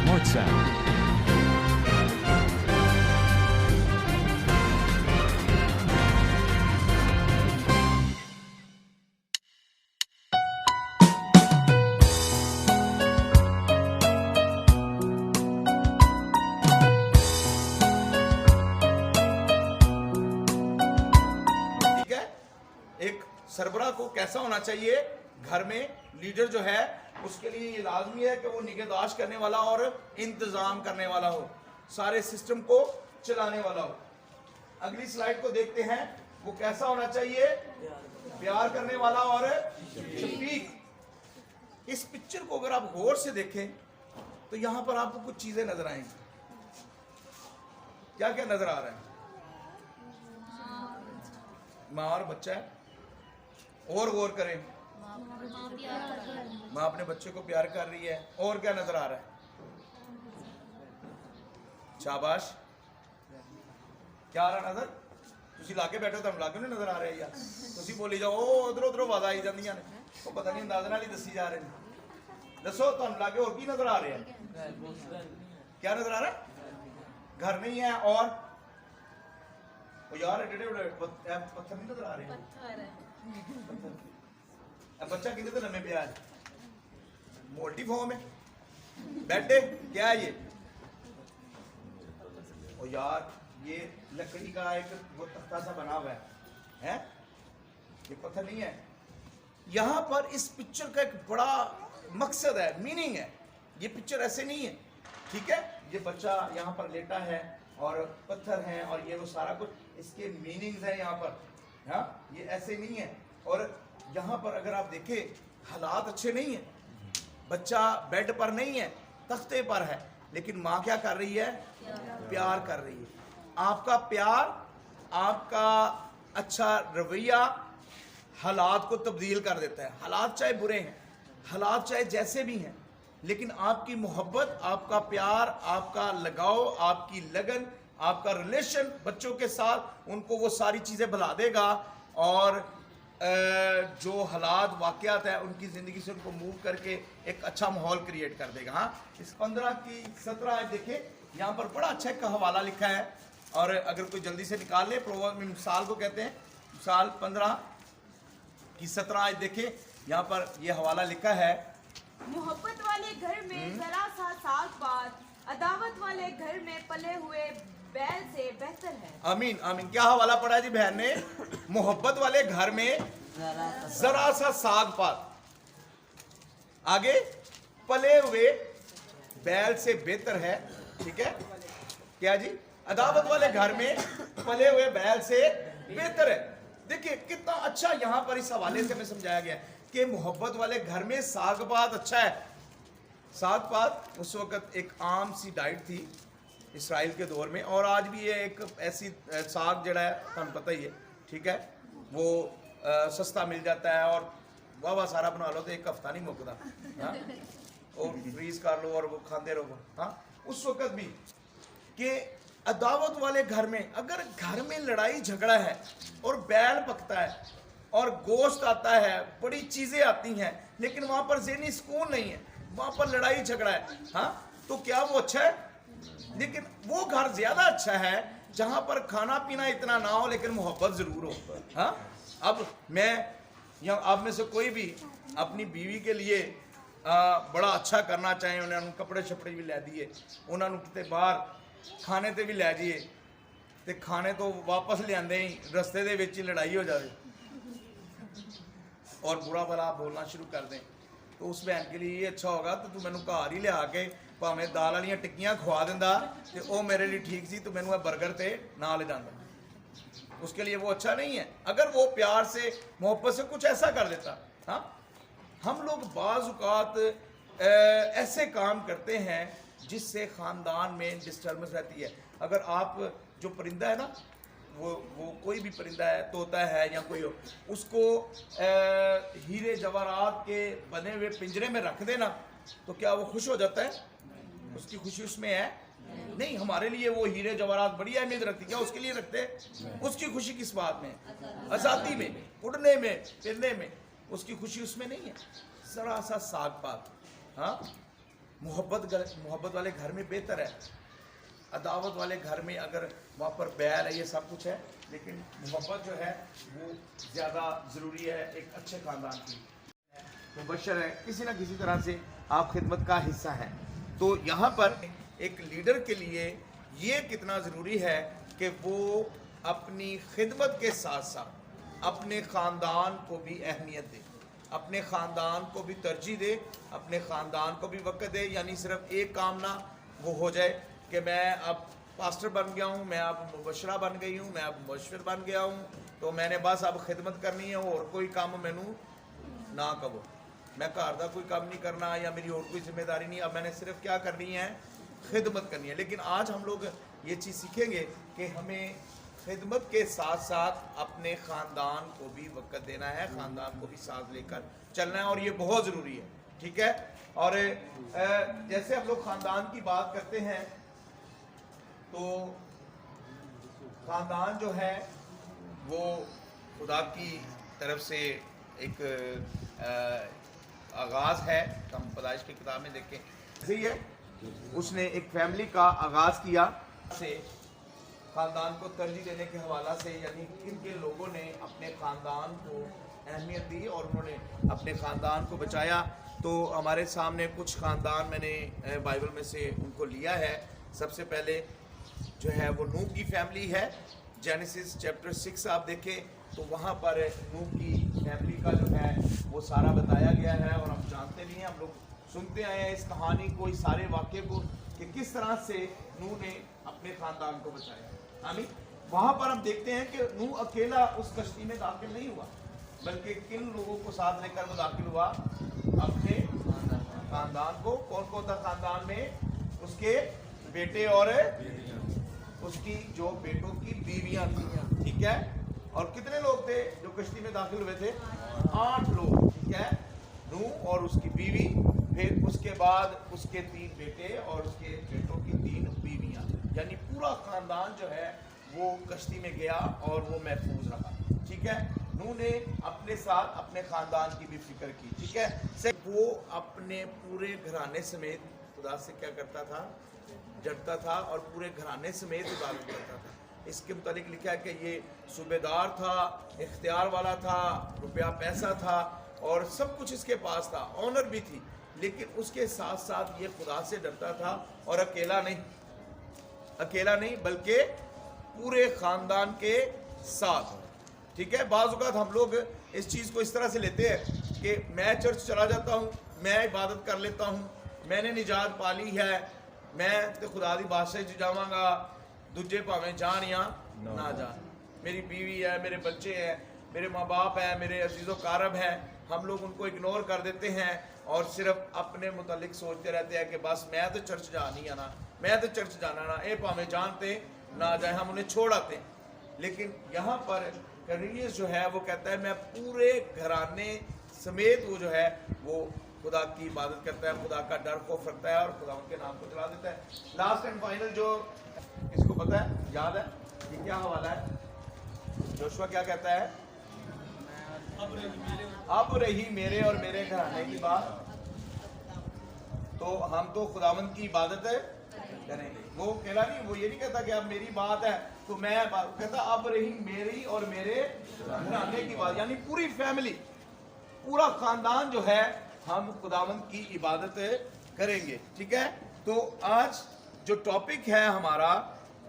Smart Sound. एक सरबराह को कैसा होना चाहिए घर में, लीडर जो है उसके लिए ये लाजमी है कि वो निगहदाश्त करने वाला और इंतजाम करने वाला हो, सारे सिस्टम को चलाने वाला हो। अगली स्लाइड को देखते हैं, वो कैसा होना चाहिए, प्यार करने वाला और शफीक। इस पिक्चर को अगर आप गौर से देखें तो यहां पर आपको कुछ चीजें नजर आएंगी। क्या क्या नजर आ रहा है? माँ और बच्चा है, और गौर करें, माँ अपने बच्चे को प्यार कर रही है। और क्या नजर आ रहा है? शाबाश। क्या आ रहा नजर? तुसी लाके बैठो तो हम लाके नहीं नजर आ रहे यार। तुसी बोली जाओ ओ उधर उधर आवाज़ आई जांदियां ने, तो पता नहीं अंदाज़े नाल ही दसी जा रहे हैं। दसो तुहानू लागे और की नजर आ रहा है? क्या नजर आ रहा है? घर नहीं है और यार एडे एडे पत्थर नहीं नजर आ रहे हैं। अब बच्चा किधर तो लम्बे पे आज मोल्टी फॉर्म है, बैठे क्या है ये? ओ यार ये लकड़ी का एक वो तख्ता सा बना हुआ है? ये पत्थर नहीं है। यहाँ पर इस पिक्चर का एक बड़ा मकसद है, मीनिंग है। ये पिक्चर ऐसे नहीं है, ठीक है? ये बच्चा यहाँ पर लेटा है और पत्थर हैं और ये वो सारा कुछ इसके मीनिंग्स हैं यहाँ पर। हाँ, ये ऐसे नहीं है। और यहाँ पर अगर आप देखें हालात अच्छे नहीं हैं, बच्चा बेड पर नहीं है, तख्ते पर है, लेकिन माँ क्या कर रही है? प्यार कर रही है। आपका प्यार, आपका अच्छा रवैया हालात को तब्दील कर देता है। हालात चाहे बुरे हैं, हालात चाहे जैसे भी हैं, लेकिन आपकी मोहब्बत, आपका प्यार, आपका लगाव, आपकी लगन, आपका रिलेशन बच्चों के साथ, उनको वो सारी चीज़ें भुला देगा और जो हालात वाक़यात है उनकी ज़िंदगी से उनको मूव करके एक अच्छा माहौल क्रिएट कर देगा। हाँ, इस 15 की 17 देखें, यहाँ पर बड़ा अच्छा एक हवाला लिखा है और अगर कोई जल्दी से निकाल ले, प्रोवर्ब में मिसाल को कहते हैं। मिसाल 15 की 17 देखें, यहाँ पर ये हवाला लिखा है, मोहब्बत वाले घर में जरा सा साग पात, अदावत वाले घर में पले हुए बैल से बेहतर है। आमीन आमीन। क्या हवाला पढ़ा जी बहन ने? मोहब्बत वाले घर में जरा सा साग पात, आगे पले हुए बैल से बेहतर है। ठीक है? क्या जी? अदावत वाले घर में पले हुए बैल से बेहतर है। देखिए कितना अच्छा यहाँ पर इस हवाले से हमें समझाया गया है कि मोहब्बत वाले घर में साग पात अच्छा है। साग पात उस वक़्त एक आम सी डाइट थी इसराइल के दौर में, और आज भी ये एक ऐसी साग जड़ा है, तुम पता ही है, ठीक है? वो सस्ता मिल जाता है और वाह वाह सारा बना लो तो एक हफ्ता नहीं मुकता। हाँ, और फ्रीज कर लो और वो खाते रहो। हाँ, उस वक़्त भी कि अदावत वाले घर में, अगर घर में लड़ाई झगड़ा है और बैल पकता है और गोश्त आता है, बड़ी चीज़ें आती हैं, लेकिन वहाँ पर ज़हनी सुकून नहीं है, वहाँ पर लड़ाई झगड़ा है, हाँ, तो क्या वो अच्छा है? लेकिन वो घर ज़्यादा अच्छा है जहाँ पर खाना पीना इतना ना हो लेकिन मोहब्बत ज़रूर हो। हाँ, अब मैं या आप में से कोई भी अपनी बीवी के लिए बड़ा अच्छा करना चाहे, उन्होंने कपड़े शपड़े भी लै दिए, उन्होंने कितने बाहर खाने ते भी लै जाइए, तो खाने तो वापस लियाते ही रस्ते दे विच ही लड़ाई हो जाए और बुरा भला बोलना शुरू कर दें, तो उस बहन के लिए ये अच्छा होगा तो तू मैनू घर ही लिया के भावें दाल वाली टिक्कियां खवा देंदा ते ओ मेरे लिए ठीक सी, तो मैनू बर्गर ते ना ले जाता, उसके लिए वो अच्छा नहीं है। अगर वो प्यार से मोहब्बत से कुछ ऐसा कर देता। हाँ, हम लोग बाज़ औक़ात ऐसे काम करते हैं जिससे ख़ानदान में डिस्टर्बेंस रहती है। अगर आप जो परिंदा है ना, वो कोई भी परिंदा है, तोता है या कोई हो, उसको हीरे जवाहरात के बने हुए पिंजरे में रख देना तो क्या वो खुश हो जाता है? उसकी खुशी उसमें है नहीं। हमारे लिए वो हीरे जवाहरात बड़ी अहमियत रखती, क्या उसके लिए रखते हैं? उसकी खुशी किस बात में? आज़ादी में, उड़ने में, फिरने में, उसकी खुशी उसमें नहीं है। जरा सा साग पात। हाँ, मोहब्बत वाले घर में बेहतर है, अदावत वाले घर में अगर वहाँ पर बैर है, ये सब कुछ है, लेकिन मोहब्बत जो है वो ज़्यादा ज़रूरी है एक अच्छे ख़ानदान की। मुबशर है, किसी न किसी तरह से आप खिदमत का हिस्सा हैं। तो यहाँ पर एक लीडर के लिए ये कितना ज़रूरी है कि वो अपनी खिदमत के साथ साथ अपने ख़ानदान को भी अहमियत दे, अपने ख़ानदान को भी तरजीह दे, अपने ख़ानदान को भी वक़्त दे। यानी सिर्फ एक काम ना वो हो जाए कि मैं अब पास्टर बन गया हूँ, मैं अब मुबशरा बन गई हूँ, मैं अब मुबशर बन गया हूँ, तो मैंने बस अब खिदमत करनी है और कोई काम मैनू ना कहो, मैं घर का कोई काम नहीं करना या मेरी और कोई जिम्मेदारी नहीं, अब मैंने सिर्फ क्या करनी है, खिदमत करनी है। लेकिन आज हम लोग ये चीज़ सीखेंगे कि हमें खिदमत के साथ साथ अपने ख़ानदान को भी वक़्त देना है, ख़ानदान को भी साथ लेकर चलना है, और ये बहुत ज़रूरी है। ठीक है। और जैसे हम लोग ख़ानदान की बात करते हैं तो ख़ानदान जो है वो खुदा की तरफ से एक आगाज़ है। हम पैदाइश की किताब में देखें ऐसे ही है, उसने एक फैमिली का आगाज़ किया से ख़ानदान को तरजीह देने के हवाला से, यानी किन किन लोगों ने अपने ख़ानदान को अहमियत दी और उन्होंने अपने ख़ानदान को बचाया। तो हमारे सामने कुछ ख़ानदान मैंने बाइबल में से उनको लिया है। सबसे पहले जो है वो नूह की फैमिली है। जेनेसिस चैप्टर 6 आप देखें तो वहाँ पर नूह की फैमिली का जो है वो सारा बताया गया है, और हम जानते भी हैं, हम लोग सुनते आए हैं इस कहानी को, इस सारे वाक़े को, कि किस तरह से नूह ने अपने ख़ानदान को बचाया। आमीन। वहाँ पर हम देखते हैं कि नूह अकेला उस कश्ती में दाखिल नहीं हुआ, बल्कि किन लोगों को साथ लेकर वो दाखिल हुआ, अपने ख़ानदान को। कौन कौन था ख़ानदान में? उसके बेटे और उसकी जो बेटों की बीवियां थी। ठीक है। और कितने लोग थे जो कश्ती में दाखिल हुए थे? 8 लोग। ठीक है। नूह और उसकी बीवी, फिर उसके बाद उसके 3 बेटे और उसके बेटों की 3 बीवियां, यानी पूरा खानदान जो है वो कश्ती में गया और वो महफूज रहा। ठीक है। नूह ने अपने साथ अपने खानदान की भी फिक्र की। ठीक है। वो अपने पूरे घराने समेत खुदा से क्या करता था? डरता था, और पूरे घराने समेत इबादत करता था। इसके मुतालिक लिखा है कि ये सूबेदार था, इख्तियार वाला था, रुपया पैसा था और सब कुछ इसके पास था, ऑनर भी थी, लेकिन उसके साथ साथ ये खुदा से डरता था। और अकेला नहीं बल्कि पूरे ख़ानदान के साथ। ठीक है। बाज़ औक़ात हम लोग इस चीज़ को इस तरह से लेते हैं कि मैं चर्च चला जाता हूँ, मैं इबादत कर लेता हूँ, मैंने निजात पा ली है, मैं तो खुदा दी बादशाही च जावांगा, दूजे भावें जान या ना जान, मेरी बीवी है, मेरे बच्चे हैं, मेरे माँ बाप हैं, मेरे अजीज़ो कारब हैं, हम लोग उनको इग्नोर कर देते हैं और सिर्फ अपने मुतालिक सोचते रहते हैं कि बस मैं तो चर्च जानी है ना, मैं तो चर्च जाना ना, ये भावें जानते ना जाए, हम उन्हें छोड़ आते हैं। लेकिन यहाँ पर कर्नेलियस जो है वो कहता है मैं पूरे घराने समेत वो जो है वो खुदा की इबादत करता है, खुदा का डर खौफ रखता है और खुदा उनके नाम को चला देता है। लास्ट एंड फाइनल जो किसको पता है, याद है, ये क्या हवाला है? जोशुआ क्या कहता है? अब रही मेरे और मेरे घराने की बात, तो हम तो खुदावंद की इबादत करेंगे। वो कहला नहीं, वो ये नहीं कहता कि अब मेरी बात है तो मैं कहता अब रही मेरी और मेरे घराने की बात, यानी पूरी फैमिली, पूरा खानदान जो है हम खुदावंद की इबादत करेंगे। ठीक है। तो आज जो टॉपिक है हमारा,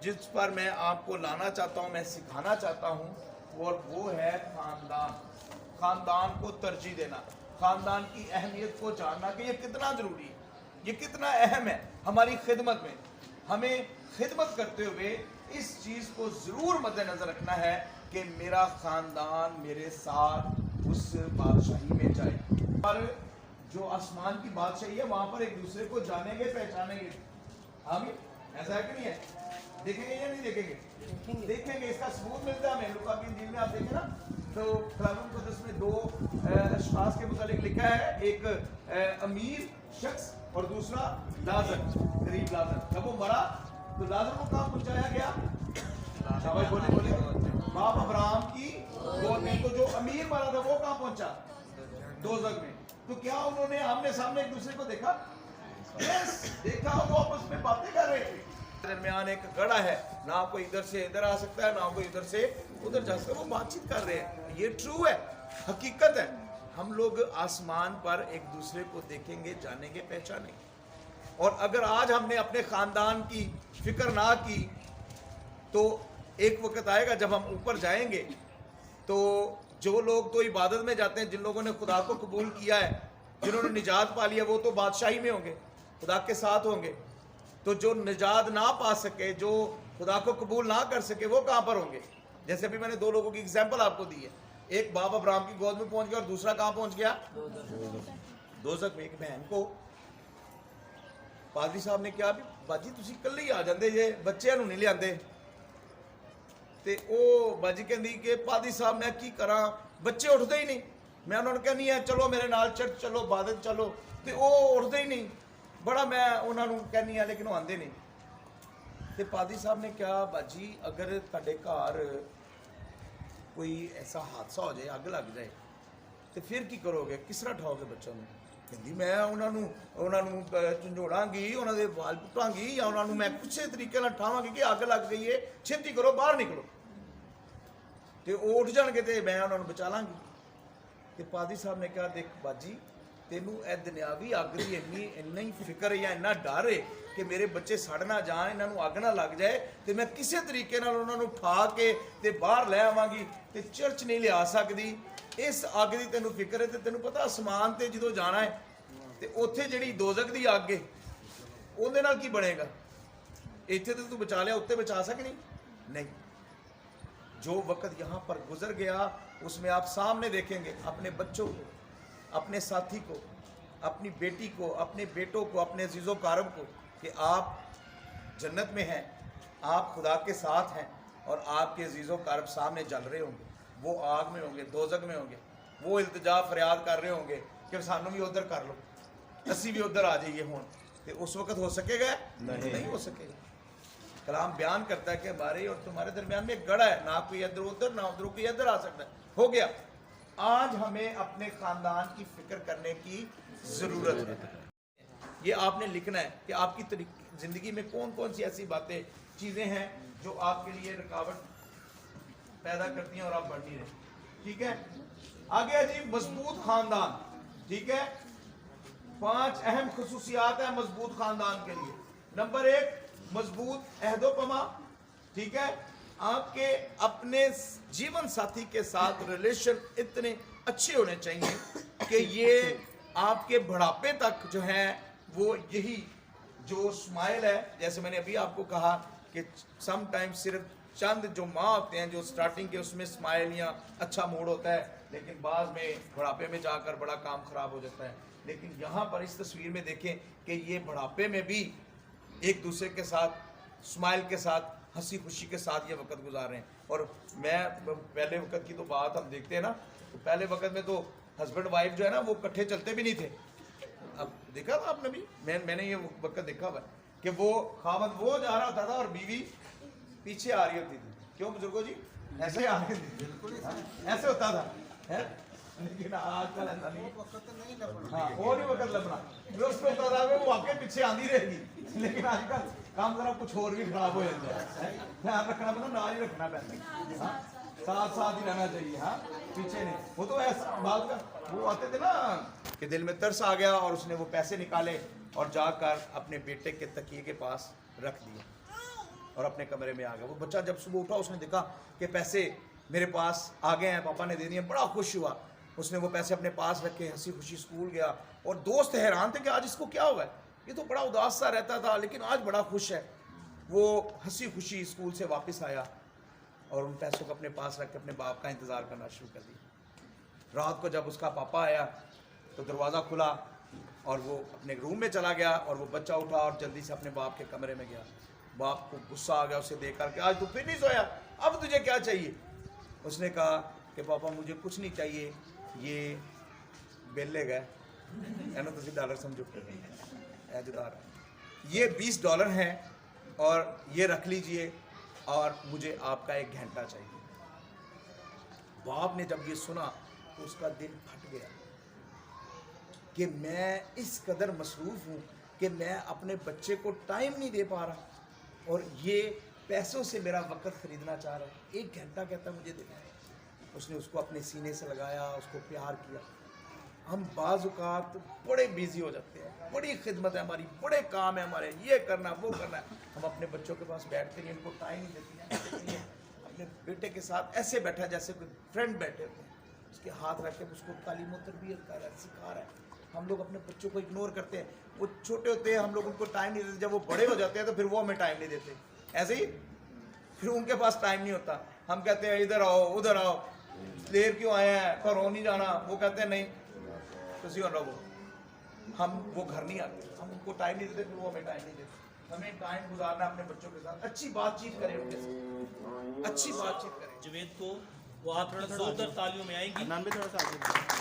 जिस पर मैं आपको लाना चाहता हूं, मैं सिखाना चाहता हूं, और वो है खानदान। खानदान को तरजीह देना, खानदान की अहमियत को जानना कि ये कितना ज़रूरी है, ये कितना अहम है हमारी खिदमत में। हमें खिदमत करते हुए इस चीज़ को ज़रूर मद्देनज़र रखना है कि मेरा ख़ानदान मेरे साथ उस बादशाही में जाए। और जो आसमान की बादशाही है वहाँ पर एक दूसरे को जानेंगे, पहचानेंगे। आमीन। ऐसा है कि नहीं है? देखेंगे या नहीं देखेंगे? देखेंगे। इसका सबूत मिलता है हमें लूका की इंजील में, आप देखें ना, तो कलाम मुक़द्दस में 2 अशख़ास के मुतालिक लिखा है, एक अमीर शख्स और दूसरा लाज़र, गरीब लाज़र। जब वो मरा तो लाज़र को कहाँ पहुँचाया गया? शाबाश, बोले बाप अब्राहम की गोद में। तो जो अमीर मरा था वो कहाँ पहुँचा? दोज़ख में। तो क्या उन्होंने आमने सामने एक दूसरे को देखा? دیکھا وہ آپس میں باتیں کر رہے ہیں. درمیان ایک گڑھا ہے, نہ کوئی ادھر سے ادھر آ سکتا ہے, نہ کوئی ادھر سے ادھر جا سکتا ہے. وہ بات چیت کر رہے ہیں. یہ ٹرو ہے, حقیقت ہے. ہم لوگ آسمان پر ایک دوسرے کو دیکھیں گے, جانیں گے, پہچانیں گے. اور اگر آج ہم نے اپنے خاندان کی فکر نہ کی تو ایک وقت آئے گا جب ہم اوپر جائیں گے تو جو لوگ تو عبادت میں جاتے ہیں, جن لوگوں نے خدا کو قبول کیا ہے, جنہوں نے نجات پا لیا, وہ تو بادشاہی میں ہوں گے, خدا کے ساتھ ہوں گے. تو جو نجات نہ پا سکے, جو خدا کو قبول نہ کر سکے, وہ کہاں پر ہوں گے؟ جیسے ابھی میں نے 2 لوگوں کی ایگزامپل آپ کو دی ہے. ایک باپ ابراہیم کی گود میں پہنچ گیا اور دوسرا کہاں پہنچ گیا؟ دوزخ میں. ایک بہن کو پادری صاحب نے کہا بھی باجی تسی کلے ہی آ جاندے جے, بچے نوں نہیں لے آندے. تے او باجی کہندی کہ پادری صاحب میں کی کراں, بچے اٹھدے ہی نہیں. میں انہوں نے کہنی ہے چلو میرے نال چرچ چلو, عبادت چلو, تے او اٹھدے ہی نہیں. بڑا میں انہوں نے کہنی ہے لیکن وہ آندے نہیں. تے پادری صاحب نے کہا باجی اگر تہاڈے گھر کوئی ایسا حادثہ ہو جائے, اگ لگ جائے, تے پھر کی کرو گے, کس طرح اٹھاؤ گے بچوں نے؟ کہندی میں انہوں نے جھنجھوڑاں گی, انہوں دے وال پٹاں گی, یا انہوں نے میں کچھ طریقے نال اٹھاواں گی کہ اگ لگ گئی ہے, چھتی کرو, باہر نکلو. تے وہ اٹھ جان گے تے میں انہوں نے بچا لاں گی. تے پادری صاحب نے کہا دیکھ باجی تینوں اے دنیاوی اگ دی اتنا ہی فکر ہے یا اتنا ڈر ہے کہ میرے بچے سڑ نہ جان, انہوں اگ نہ لگ جائے, تے میں کسے طریقے نال انہوں نے اٹھا کے تے باہر لے آواں گی, تے چرچ نہیں لیا سکتی. اس اگ دی تینوں فکر ہے. تے تینوں پتہ آسمان تے جدوں جانا ہے تے اوتھے جڑی دوزخ دی اگ ہے اون دے نال کی بنے گا؟ ایتھے تے تو بچا لیا, اوتے بچا سکنی نہیں. جو وقت یہاں پر گزر گیا اس میں آپ سامنے دیکھیں گے اپنے بچوں کو, اپنے ساتھی کو, اپنی بیٹی کو, اپنے بیٹوں کو, اپنے عزیز و کارم کو, کہ آپ جنت میں ہیں, آپ خدا کے ساتھ ہیں, اور آپ کے عزیز و کارم سامنے جل رہے ہوں گے. وہ آگ میں ہوں گے, دوزخ میں ہوں گے. وہ التجا فریاد کر رہے ہوں گے کہ سانوں بھی ادھر کر لو, اسی بھی ادھر آ جائیے ہون. تے اس وقت ہو سکے گا؟ نہیں ہو سکے گا. کلام بیان کرتا ہے کہ ہمارے اور تمہارے درمیان میں ایک گڑھا ہے, نہ کوئی ادھر ادھر, نہ ادھر کوئی ادھر آ سکتا ہے. ہو گیا. آج ہمیں اپنے خاندان کی فکر کرنے کی ضرورت ہے. یہ آپ نے لکھنا ہے کہ آپ کی زندگی میں کون کون سی ایسی باتیں, چیزیں ہیں جو آپ کے لیے رکاوٹ پیدا کرتی ہیں اور آپ بڑھ نہیں رہے. ٹھیک ہے, آگے ہے جی مضبوط خاندان. ٹھیک ہے, 5 اہم خصوصیات ہیں مضبوط خاندان کے لیے. نمبر 1, مضبوط عہد و پما. ٹھیک ہے, آپ کے اپنے جیون ساتھی کے ساتھ ریلیشن اتنے اچھے ہونے چاہیے کہ یہ آپ کے بڑھاپے تک جو ہیں وہ یہی جو اسمائل ہے, جیسے میں نے ابھی آپ کو کہا کہ سم ٹائم صرف چند جو ماہ ہوتے ہیں جو سٹارٹنگ کے اس میں اسمائل یا اچھا موڈ ہوتا ہے, لیکن بعض میں بڑھاپے میں جا کر بڑا کام خراب ہو جاتا ہے. لیکن یہاں پر اس تصویر میں دیکھیں کہ یہ بڑھاپے میں بھی ایک دوسرے کے ساتھ اسمائل کے ساتھ, ہنسی خوشی کے ساتھ یہ وقت گزار رہے ہیں. اور میں پہلے وقت کی تو بات ہم دیکھتے ہیں نا, تو پہلے وقت میں تو ہسبینڈ وائف جو ہے نا وہ کٹھے چلتے بھی نہیں تھے. اب دیکھا تھا آپ نے بھی, میں نے یہ وقت دیکھا ہوا کہ وہ خاوند وہ جا رہا ہوتا تھا اور بیوی پیچھے آ رہی ہوتی تھی. کیوں بزرگوں جی ایسے ہی آ رہی تھی, ایسے ہوتا تھا. لیکن آج کل ایسا نہیں, ہاں وہ نہیں وقت لبنا جو اس پہ ہوتا تھا وہ آپ کے پیچھے آندھی رہے گی. لیکن آج کل کام ذرا کچھ اور بھی خراب ہو جاتا ہے. دھیان رکھنا پڑتا, نہ ہی رکھنا پہلے, ساتھ ساتھ ہی رہنا چاہیے, ہاں پیچھے نہیں. وہ تو ایسا بات کا وہ آتے تھے نا کہ دل میں ترس آ گیا اور اس نے وہ پیسے نکالے اور جا کر اپنے بیٹے کے تکیے کے پاس رکھ دیے اور اپنے کمرے میں آ گیا. وہ بچہ جب صبح اٹھا اس نے دیکھا کہ پیسے میرے پاس آ گئے ہیں, پاپا نے دے دیے, بڑا خوش ہوا. اس نے وہ پیسے اپنے پاس رکھے, ہنسی خوشی اسکول گیا. اور دوست حیران تھے کہ آج اس کو کیا ہوا ہے, یہ تو بڑا اداس سا رہتا تھا لیکن آج بڑا خوش ہے. وہ ہنسی خوشی اسکول سے واپس آیا اور ان پیسوں کو اپنے پاس رکھ کے اپنے باپ کا انتظار کرنا شروع کر دیا. رات کو جب اس کا پاپا آیا تو دروازہ کھلا اور وہ اپنے روم میں چلا گیا اور وہ بچہ اٹھا اور جلدی سے اپنے باپ کے کمرے میں گیا. باپ کو غصہ آ گیا اسے دیکھ کر کہ آج تو پھر نہیں سویا, اب تجھے کیا چاہیے؟ اس نے کہا کہ پاپا مجھے کچھ نہیں چاہیے, یہ بل لے گئے ہے نا, تو ڈالر سمجھو اعتدار, یہ $20 ہیں اور یہ رکھ لیجئے اور مجھے آپ کا 1 گھنٹہ چاہیے. باپ نے جب یہ سنا تو اس کا دل پھٹ گیا کہ میں اس قدر مصروف ہوں کہ میں اپنے بچے کو ٹائم نہیں دے پا رہا اور یہ پیسوں سے میرا وقت خریدنا چاہ رہا ہے. 1 گھنٹہ کہتا مجھے دینا ہے. اس نے اس کو اپنے سینے سے لگایا, اس کو پیار کیا. ہم بعض اوقات بڑے بیزی ہو جاتے ہیں, بڑی خدمت ہے ہماری, بڑے کام ہے ہمارے, یہ کرنا وہ کرنا ہے, ہم اپنے بچوں کے پاس بیٹھتے ہیں, ان کو ٹائم نہیں دیتے ہیں. اپنے بیٹے کے ساتھ ایسے بیٹھا جیسے کوئی فرینڈ بیٹھے ہوتے ہیں, اس کے ہاتھ رکھ کے اس کو تعلیم و تربیت کر رہا ہے, سکھا رہا ہے. ہم لوگ اپنے بچوں کو اگنور کرتے ہیں. وہ چھوٹے ہوتے ہیں ہم لوگ ان کو ٹائم نہیں دیتے, جب وہ بڑے ہو جاتے ہیں تو پھر وہ ہمیں ٹائم نہیں دیتے. ایسے ہی پھر ان کے پاس ٹائم نہیں ہوتا. ہم کہتے ہیں ادھر آؤ ادھر آؤ, دیر کیوں آئے ہیں, گھروں نہیں جانا. وہ کہتے ہیں نہیں کسی اور رہو, ہم وہ گھر نہیں آتے, ہم ان کو ٹائم نہیں دیتے, پھر وہ ہمیں ٹائم نہیں دیتے. ہمیں ٹائم گزارنا اپنے بچوں کے ساتھ, اچھی بات چیت کریں ان کے ساتھ, اچھی بات چیت کریں. جوید کو وہ آپ تھوڑا سا ادھر تالیوں میں آئیں گی. نام بھی تھوڑا سا آگے.